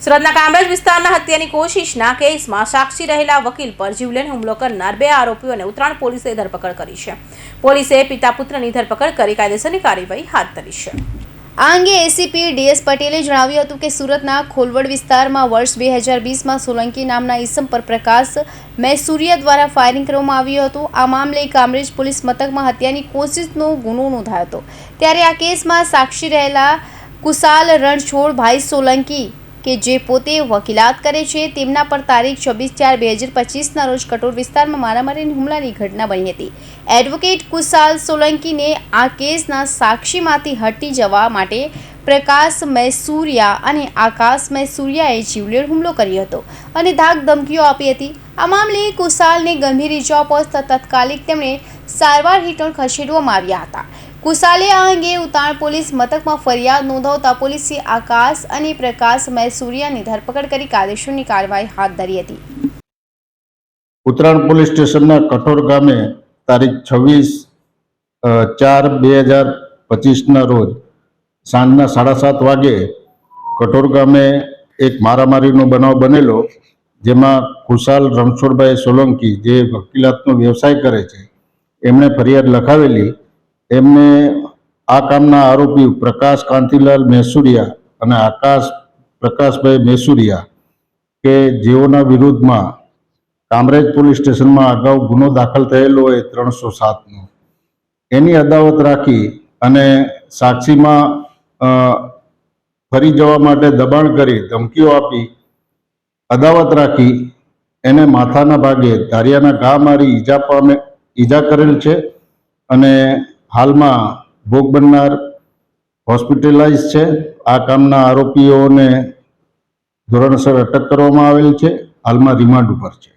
સુરતના કામરેજ વિસ્તારના હત્યાની કોશિશના કેસમાં સાક્ષી રહેલા વકીલ પર જીવલેણ હુમલો કરનાર 2 આરોપીઓને ઉત્તરાયણ પોલીસે ધરપકડ કરી છે. પોલીસે પિતા પુત્રની ધરપકડ કરી કાયદેસરની કાર્યવાહી હાથ ધરી છે. આ અંગે એસીપી ડીએસ પટેલે જણાવ્યું હતું કે સુરતના ખોલવડ વિસ્તારમાં વર્ષ 2020માં સોલંકી નામના ઈસમ પર પ્રકાશ મૈસુરિયા દ્વારા ફાયરિંગ કરવામાં આવ્યું હતું. આ મામલે કામરેજ પોલીસ મથકમાં હત્યાની કોશિશનો ગુનો નોંધાયો હતો. ત્યારે આ કેસમાં સાક્ષી રહેલા કુશાલ રણછોડભાઈ સોલંકી કે જે પોતે વકીલાત કરે છે તેમના પર તારીખ 26/4/2025ના રોજ કટોર વિસ્તારમાં મારામારીની હુમલાની ઘટના બની હતી. એડવોકેટ કુશાલ સોલંકીને આ કેસના સાક્ષીમાંથી હટી જવા માટે પ્રકાશ મૈસુરિયા અને આકાશ મૈસુરિયાએ જીવલેણ હુમલો કર્યો હતો અને ધાક ધમકીઓ આપી હતી. આ મામલે કુશાલને ગંભીર ઇજાઓ પહોંચતા તાત્કાલિક તેમણે સારવાર હેઠળ ખસેડવામાં આવ્યા હતા. કુશાલે આ અંગે ઉત્તરાયણ પોલીસ મથકમાં ફરિયાદ નોંધાવતા પોલીસે આકાશ અને પ્રકાશ મૈસુરિયાની ધરપકડ કરી કાયદેસરની કાર્યવાહી હાથ ધરી હતી. ઉત્તરાયણ પોલીસ સ્ટેશનના કઠોર ગામે તારીખ 26/4/2025ના રોજ સાંજના 7:30 વાગે કઠોર ગામે એક મારામારીનો બનાવ બનેલો, જેમાં કુશાલ રણછોડભાઈ સોલંકી જે વકીલાતનો વ્યવસાય કરે છે એમણે ફરિયાદ લખાવેલી. એમને આ કામના આરોપી પ્રકાશ કાંતિલાલ મૈસુરિયા અને આકાશ પ્રકાશભાઈ મૈસુરિયા કે જેઓના વિરુદ્ધમાં કામરેજ પોલીસ સ્ટેશનમાં અગાઉ ગુનો દાખલ થયેલો હોય 307નો, એની અદાવત રાખી અને સાક્ષીમાં ફરી જવા માટે દબાણ કરી ધમકીઓ આપી અદાવત રાખી એને માથાના ભાગે ધારિયાના ઘા મારી ઈજા કરેલ છે અને હાલમાં ભોગ બનનાર હોસ્પિટલાઇઝ છે. આ કામના આરોપીઓને ધોરણસર અટક કરવામાં આવેલ છે. હાલમાં રિમાન્ડ ઉપર છે.